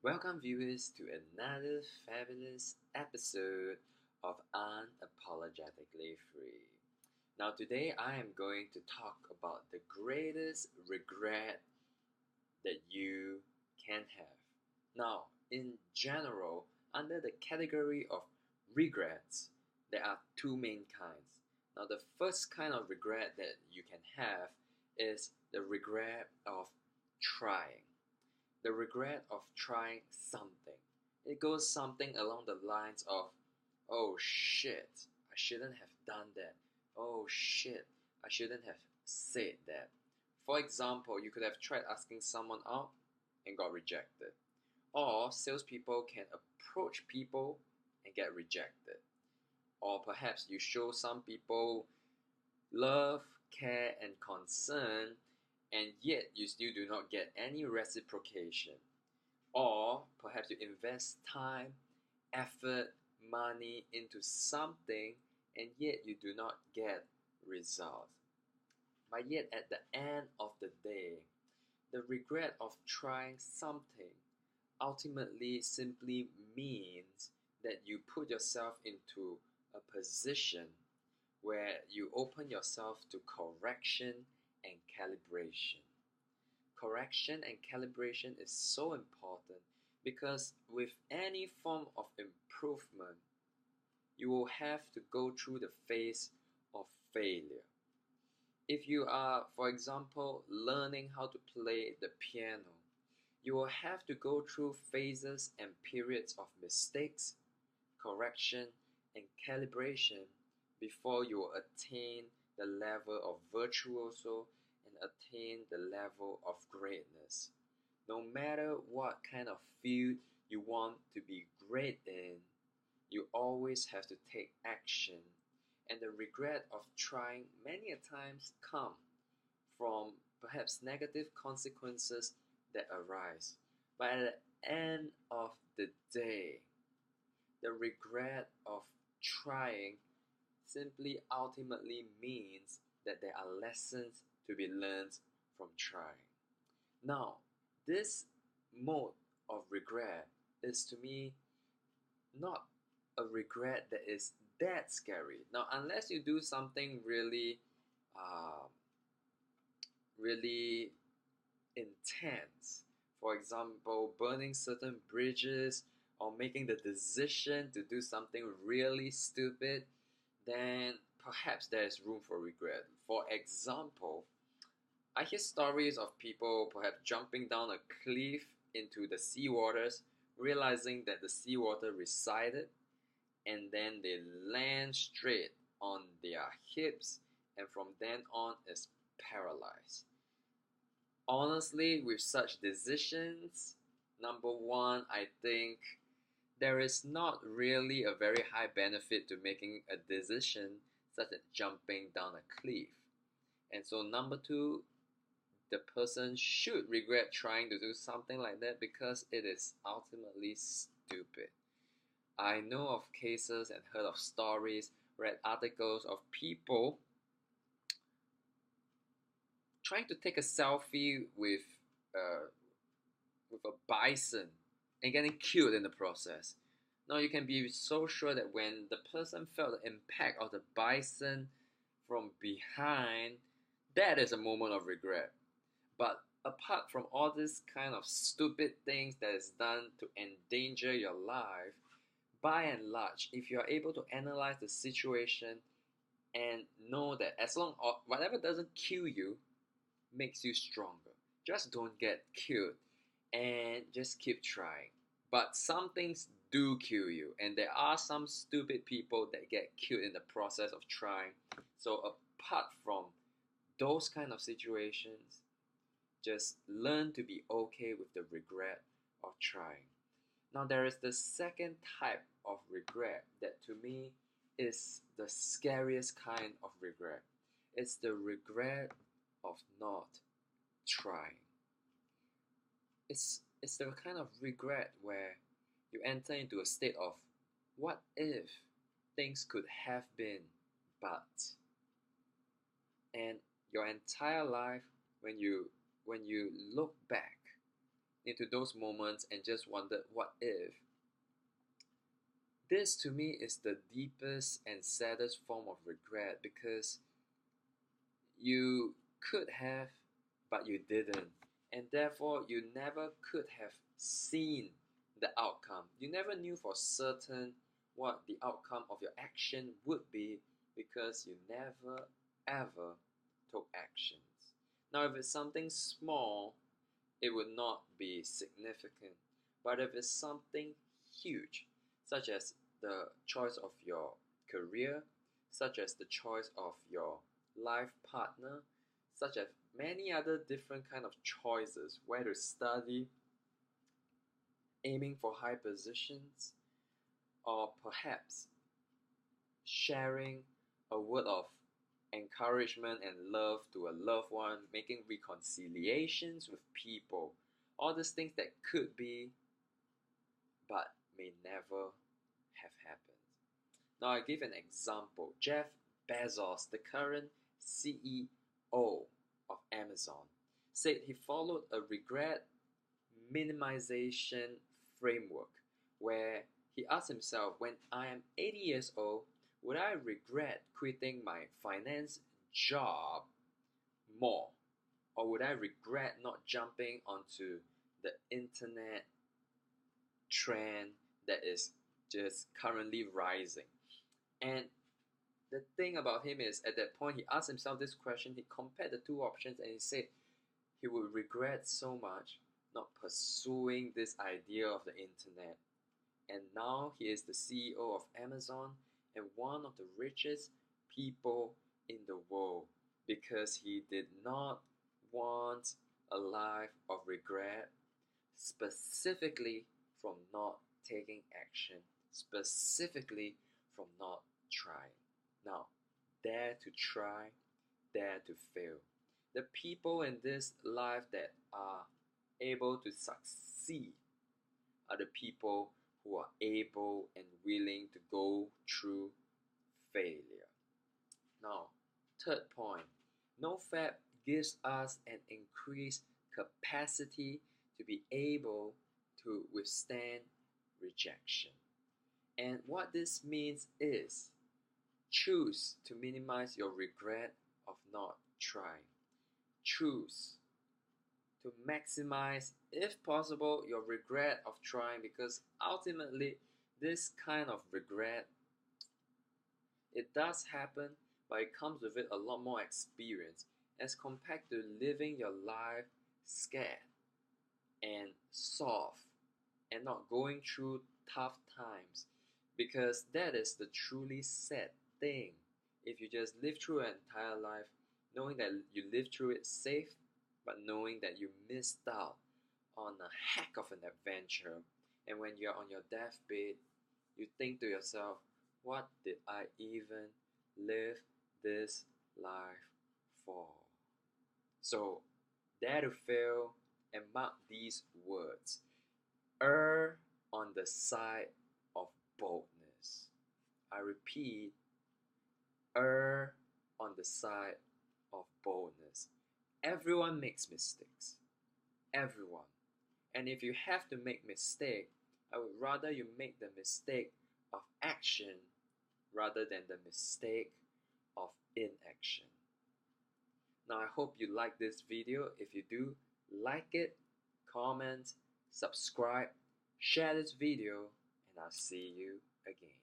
Welcome, viewers, to another fabulous episode of Unapologetically Free. Now, today I am going to talk about the greatest regret that you can have. Now, in general, under the category of regrets, there are two main kinds. Now, the first kind of regret that you can have is the regret of trying. The regret of trying something. It goes something along the lines of, oh shit, I shouldn't have done that. Oh shit, I shouldn't have said that. For example, you could have tried asking someone out and got rejected. Or salespeople can approach people and get rejected. Or perhaps you show some people love, care, and concern, and yet you still do not get any reciprocation. Or perhaps you invest time, effort, money into something, and yet you do not get results. But yet at the end of the day, the regret of trying something ultimately simply means that you put yourself into a position where you open yourself to correction and calibration. Correction and calibration is so important because with any form of improvement, you will have to go through the phase of failure. If you are, for example, learning how to play the piano, you will have to go through phases and periods of mistakes, correction, and calibration before you will attain the level of virtuoso and attain the level of greatness. No matter what kind of field you want to be great in, you always have to take action, and the regret of trying many a times come from perhaps negative consequences that arise. But at the end of the day, the regret of trying simply ultimately means that there are lessons to be learned from trying. Now, this mode of regret is to me not a regret that is that scary. Now, unless you do something really intense, for example, burning certain bridges or making the decision to do something really stupid, then perhaps there is room for regret. For example, I hear stories of people perhaps jumping down a cliff into the seawaters, realizing that the seawater receded, and then they land straight on their hips, and from then on is paralyzed. Honestly, with such decisions, number one, I think there is not really a very high benefit to making a decision such as jumping down a cliff. And so, number two, the person should regret trying to do something like that because it is ultimately stupid. I know of cases and heard of stories, read articles of people trying to take a selfie with a bison and getting killed in the process. Now you can be so sure that when the person felt the impact of the bison from behind, that is a moment of regret. But apart from all these kind of stupid things that is done to endanger your life, by and large, if you are able to analyze the situation and know that as long as whatever doesn't kill you makes you stronger, just don't get killed and just keep trying. But some things do kill you, and there are some stupid people that get killed in the process of trying. So apart from those kind of situations, just learn to be okay with the regret of trying. Now, there is the second type of regret that to me is the scariest kind of regret. It's the regret of not trying. It's the kind of regret where you enter into a state of what if things could have been but, and your entire life when you look back, into those moments and just wondered what if. This to me is the deepest and saddest form of regret, because you could have, but you didn't. And therefore, you never could have seen the outcome. You never knew for certain what the outcome of your action would be, because you never ever took actions. Now, if it's something small, it would not be significant. But if it's something huge, such as the choice of your career, such as the choice of your life partner, such as many other different kind of choices, where to study, aiming for high positions, or perhaps sharing a word of encouragement and love to a loved one, making reconciliations with people, all these things that could be but may never have happened. Now, I give an example. Jeff Bezos, the current CEO of Amazon, said he followed a regret minimization framework where he asked himself, when I am 80 years old, would I regret quitting my finance job more? Or would I regret not jumping onto the internet trend that is just currently rising? And the thing about him is, at that point, he asked himself this question, he compared the two options, and he said he would regret so much not pursuing this idea of the internet. And now he is the CEO of Amazon and one of the richest people in the world, because he did not want a life of regret, specifically from not taking action, specifically from not trying. Now, dare to try, dare to fail. The people in this life that are able to succeed are the people who are able and willing to go through failure. Now, third point, NoFap gives us an increased capacity to be able to withstand rejection. And what this means is, choose to minimize your regret of not trying. Choose to maximize, if possible, your regret of trying, because ultimately, this kind of regret, it does happen, but it comes with it a lot more experience as compared to living your life scared and soft and not going through tough times, because that is the truly sad thing. If you just live through an entire life knowing that you lived through it safe, but knowing that you missed out on a heck of an adventure, and when you're on your deathbed, you think to yourself, what did I even live this life for? So, dare to fail and mark these words. Err on the side of boldness. I repeat, err on the side of boldness. Everyone makes mistakes. Everyone. And if you have to make mistake, I would rather you make the mistake of action rather than the mistake of inaction. Now, I hope you like this video. If you do, like it, comment, subscribe, share this video, and I'll see you again.